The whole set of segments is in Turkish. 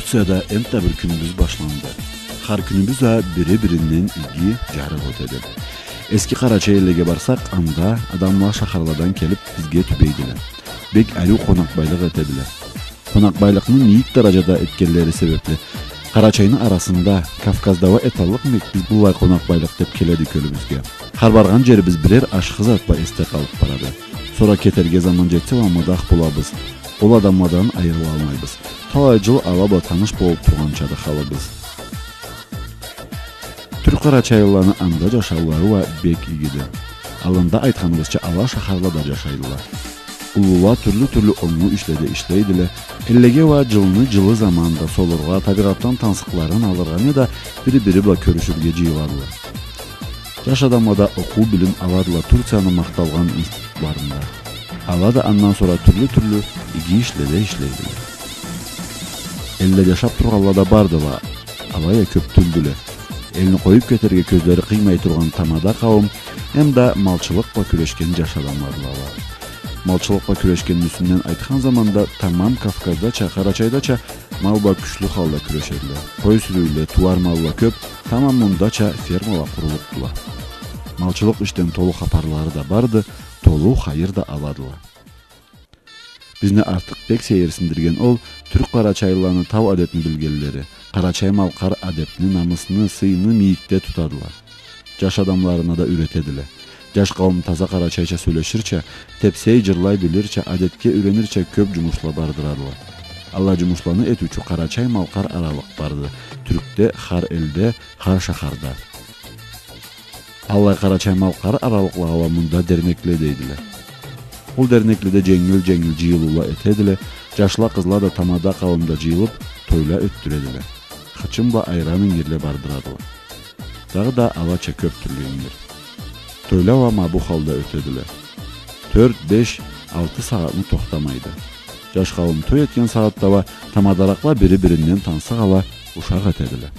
Turkiyada enta bir günümüz başlandı. Har günümüz biri-birinden ilgi jarık ötedi. Eski Karaçayırlı'ya barsak anda adamlar şaharlardan kelip bizge tübeydiler. Bek Ali konakbaylık etediler. Konakbaylıkının niyik derecede etkileri sebeple Karaçay'ın arasında Kafkaz'da etalık mı biz bu vay konakbaylık dep keledi kölümüzge. Har bargan jeri biz birer aşkız atpa estek alıp baradı. Sonra keterge zaman jetse va madah bulabız. Ol adamlardan ayrıla almayız. Talaycıl alaba tanış bolup tuğançadı halabız. Türk Karaçaylılarını anda yaşarları ve bek igidi. Alında aytkanımızca ala şaharlarda yaşaydılar. Ulula türlü onlu işleydiler. Ellege ve cılını zamanında solurğa tabiattan tansıkların alırğanı da biri bile körüşürge cıyılardılar. Yaş adamada oku bilim aladılar Türkiye'nin maktalgan institutlarında. Ala da andan sonra türlü igi işleydiler. Elle yaşap turğalla da bardılar. Alaya köptüldüler. Elini koyup getirge közleri kıymay turgan tamada kavim hem de malçılıkla küreşken yaş adamlarla var. Malçılıkla küreşkenin üstünden aytkan zamanda tamam Kafkaz'da Karaçay'da malba güçlü halda küreşediler. Koy sürüyle tuvar malla köp tamam mundaça fermala kuruluktular. Malçılık işten tolu haparları da bardı, tolu hayır da aladılar. Bizni artık pek seyirsindirgen ol, Türk Karaçaylılarını tav adetini bilgelileri, Karaçay malkar adetini, namusunu, sıyını miyikte tutardılar. Yaş adamlarına da üretediler. Yaş kavim taza Karaçayça söyleşirçe, tepseyi cırlay bilirçe, adetke ürenirçe köp cumuşla bardırardılar. Allah cumuşlarını et üçü Karaçay malkar aralık bardı. Türk'te, har elde, har şaharda. Allah Karaçay malkar aralıkla avamında dernekle deydiler. Ol derneklide cengil cıyılula etediler. Yaşla kızla da tamada kavimda cıyılıp toyla öttürediler. Xıçımla ayranın yerle bardıradılar. Dağı da alaça köp türlüyündür. Toyla va ma bu halda ötediler. 4-5-6 saatini toxtamaydı. Yaş kavim toy etken saatta va tamadarakla biri-birinden tansı ala uşaq etediler.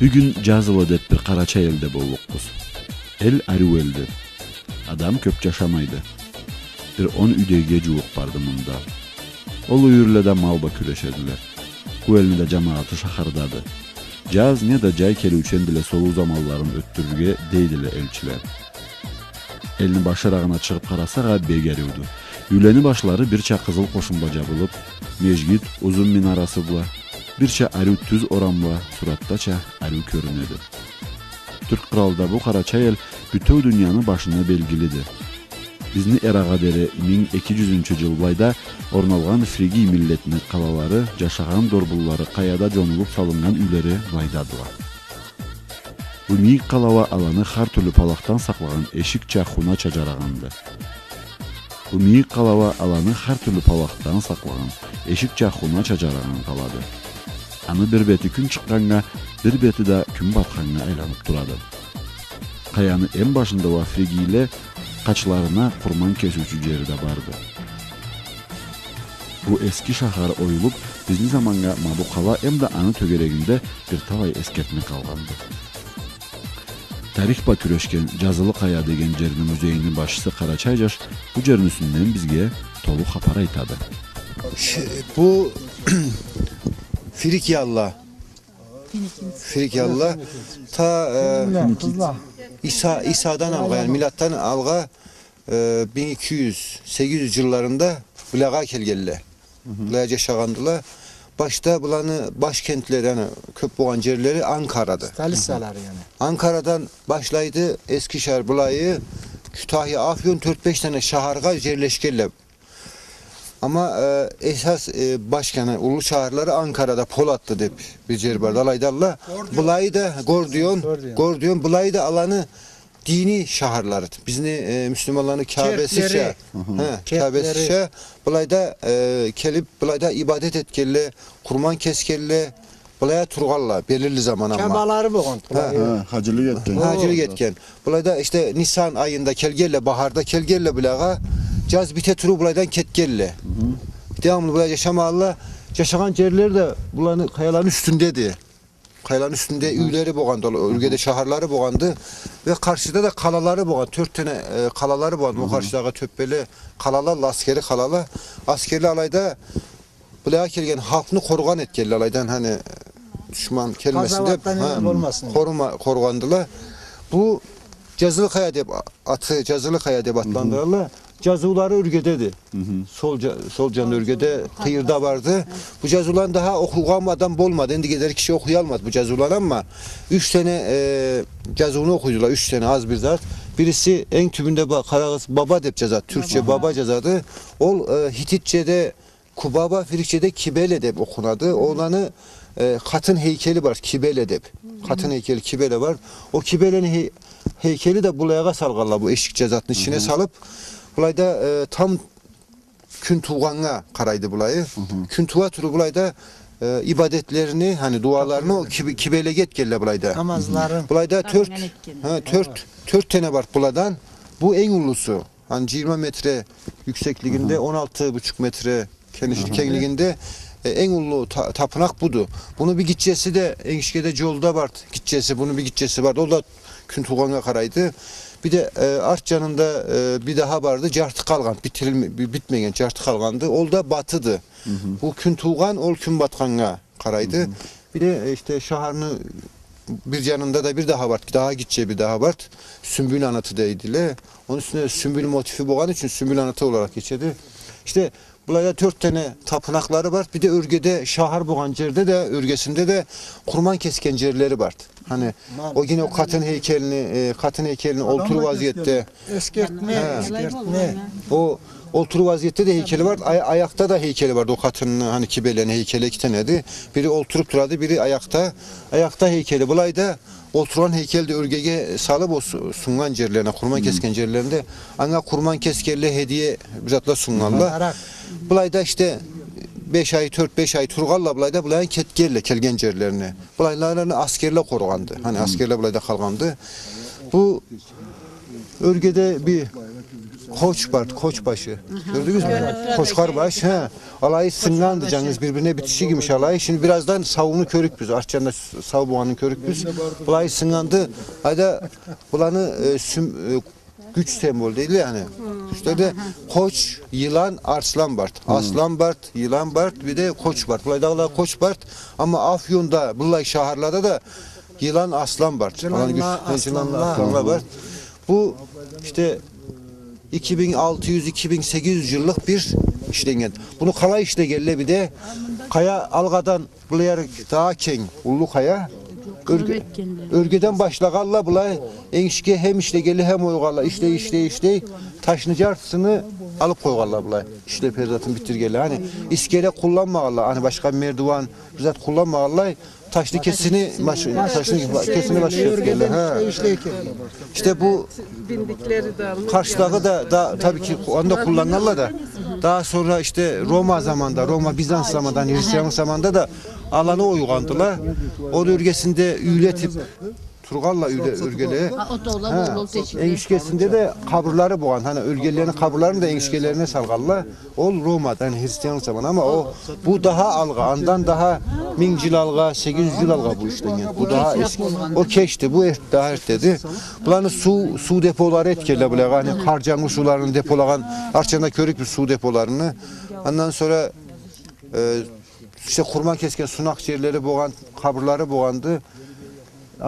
Bugün cazılı dep bir Karaçay elde bollukbuz. El arı eldi. Adam köp yaşamaydı. Bir 10 üdeyge cuvuk bardı munda. Ol uyurlada malba küleşediler. Bu elinde cemaatı şahardadı. Caz ne da cay keli üçendile solu zamalların öttürüge deydile elçiler. Elini başarağına çıkıp karasağa begeriyordu. Yüleni başları birçe kızıl koşumbaca bulup, mecgit uzun minarası bula, birçe arı tüz oramla surattaça arı körünedi. Türk kralda bu Karaçay el bütün dünyanın başına belgilidir. Bizni Erağa deri 1200. yılbayda ornalgan Frigi milletinin kalaları, yaşagan dorbulları kayada jonulup salıngan üleri vaydadılar. Bu miyik kalava alanı her türlü palaktan saklagan eşik çahuna çacarağandı. Bu miyik kalava alanı her türlü palaktan saklagan eşik çahuna çacarağan kaladı. Anı bir beti gün çıkkanga, bir beti de gün batqanga aylanıp duradı. Kayanın en başında o Frigi ile kaçlarına kurman kesücü yeri de vardı. Bu eski şahar oyulup bizim zamanga bu kala hem de anı tögereginde bir tavay esketme kalgandı. Tarih baküreşken Cazılı Kaya degen jerini müzeyinin başçısı Karaçaycaş bu jerin üstünden bizge tolu hapar aytadı. Bu Frikyalla ta İsa'dan alga yani milattan alga 1200-800 yıllarında Bulağa kelgelle. Bulağa yaşagandılar. Başta bulanı başkentleri yani köp boğan yerleri Ankara'dı. Stalisaları yani. Ankara'dan başlaydı Eskişehir, Bulayı, Kütahya, Afyon 4-5 tane şaharga yerleşkelle. Ama esas başkanı ulu şehirleri Ankara'da Polat'ta dep bir yer var. Dalaydarla Bulayı da Gordiyon Bulayı da alanı dini şehirleri. Bizni Müslümanların Kabe'si şe. Kabe'si şe. Bulayda kelip bulayda ibadet etkelle, kurban keskelle, bulaya turgalla belirli zaman ama. Kabaları bu kontrol. Hacılık etken. Hacılık etken. Bulayda işte Nisan ayında kelgelle, baharda kelgelle bulağa caz bite turu bulaydan ketgelle. Devamlı bulaya yaşamalla yaşagan yerleri de bulanı kayaların üstündeydi. Kayaların üstünde üyleri boğandı, ülkede şehirleri boğandı ve karşıda da kalaları boğandı. 4 tane kalaları boğandı. O karşıdaga töppeli kalalar, askeri kalalar. Askerli alayda buraya kelgen halkını korugan etkelli alaydan hani düşman kelmesi de korugandılar. Bu Cazılı Kaya dep atı Cazılı Kaya dep adlandırırlar. Cazıları ürgededi. Solcan ürgede kıyırda vardı. Bu cazılan daha okuyanmadan bolmadı. Endi gider kişi okuyalmadı bu cazılan ama 3 tane cazını okuydular. 3 tane az bir zat. Birisi en tübünde Karagöz Baba dep cazat. Türkçe Baba cazadı. Ol Hititçe'de Kubaba, Frikçe'de Kibele dep okunadı. Oğlanı katın heykeli var. Kibele dep. Katın heykeli Kibele var. O Kibele'nin heykeli de bulayağa salgarlar bu eşik cazatın içine salıp bulayda tam kün tuğanğa karaydı bulayı. Kün tuğa turu bulayda ibadetlerini hani dualarını o kibele getkelle bulayda. Namazların. Bulayda 4 tane var buladan. Bu en ulusu. Hani 20 metre yüksekliğinde 16,5 metre kenarlığında en ulu tapınak budu. Bunu bir gideceğisi de Enişke'de yolda var. Gideceğisi bunun bir gideceğisi vardı. O da kün tuğanğa karaydı. Bir de Artcan'ında bir daha vardı. Cartı kalgan, bitmeyen cartı kalgandı. Ol da batıdı. Bu kün tuğan, ol kün batkanğa karaydı. Bir de işte şaharını bir yanında da bir daha var. Daha gideceği bir daha var. Sümbül anıtı deydiler. Onun üstüne sümbül motifi boğan için sümbül anıtı olarak geçedi. İşte burada 4 tane tapınakları var. Bir de örgede şahar boğan yerde de örgesinde de kurban kesken yerleri var. Hani o yine o katın heykelini olturu vaziyette Eskertme. o olturu vaziyette de heykeli var. Ayakta da heykeli vardı o katının hani kibelenin heykeli 2 taneydi. Biri olturup duradı, biri ayakta. Ayakta heykeli. Bulayda oturan heykel de örgege salıp o sungan yerlerine, kurban kesken yerlerinde ana kurban keskerle hediye bizatla sunganlar. Bulayda işte 5 ay 4-5 ay turgalla bulayda bulayan ketgerle kelgen yerlerine. Bulaylarını askerle korugandı. Hani askerle bulayda kalgandı. Bu örgede bir Koçbart, Koçbaşı. Gördünüz mü? Koçkarbaş. He. Alayı sıngandı canınız birbirine bitişi gibiymiş alayı. Şimdi birazdan savunu körük biz. Artcan'da sav boğanın körük biz. Alayı sıngandı. Hayda bulanı güç sembol değil yani. İşte de koç, yılan, arslanbart. Aslanbart, yılanbart bir de koçbart. Bulay dağlar koçbart ama Afyon'da, bulay şehirlerde de yılan, aslanbart. Yılanla, Aslanlar var. Bu işte 2600-2800 yıllık bir işlengen. Bunu kala işlegelle bir de kaya algadan bulaya daha keng, ulu kaya. Örgüden başlagalla bulay enişke hem işlegeli hem oygalla işley taşnıcartısını alıp koygalla bulay. İşle perzatın bitirgeli hani iskele kullanmagalla hani başka merdivan bizzat kullanmagalla taşlı kesini kesini başlıyor. İşte bu karşıdağı da tabii ki onda kullanırlar da daha sonra işte Roma Bizans zamanında Hristiyan zamanında da alanı uygandılar. O bölgesinde üyletip Turgalla örgeli. Enişkesinde de kaburları boğan. Hani ölgelerin kaburlarını da enişkelerine salgalla. O Roma'da hani Hristiyan zaman ama bu daha alga. Andan daha 1000 yıl alga, 800 yıl alga bu işte. Yani. Bu daha eski. O keşti. Bu daha ertedi. Bulanı su depoları etkili bile. Hani Karcanlı sularını depolagan Arçan'da körük bir su depolarını. Ondan sonra işte kurban kesken sunak yerleri boğan, kaburları boğandı.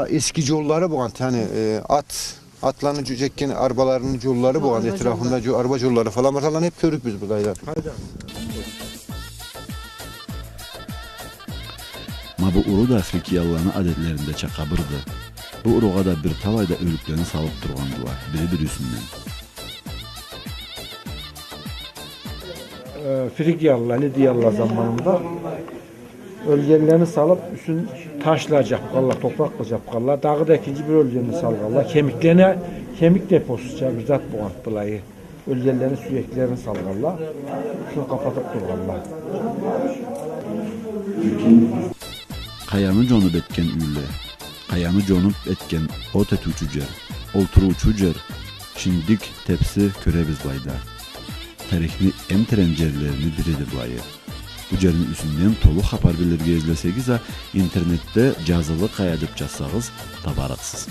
Eski yolları boğan yani atlarını cücekken arabalarının yolları boğan etrafında araba yolları falan hep körük biz buradaylar. Ma bu uru da Afrikiyalıların adetlerinde çakabırdı. Bu uruğa da bir talayda ölüklerini salıp durgandılar, biri üstünden. Frikyalılar, Lidyalılar zamanında ölgelerini salıp üstün taşla capkallar, toprakla capkallar. Dağı da ikinci bir ölgelerini salgallar. Kemiklerine kemik deposu bir zat boğattılayı. Ölgelerini süreklerini salgallar. Üstünü kapatıp durgallar. Kayanı conup etken ülle, kayanı conup etken ot et uçucer, olturu uçucer, şimdik tepsi körebiz bayda. Tarihli em trencerlerini diredi bayı. Bu cerin üstünden tolu xabar belirge izleseniz internette жазılı kayadıp жазsağız tabarıksız.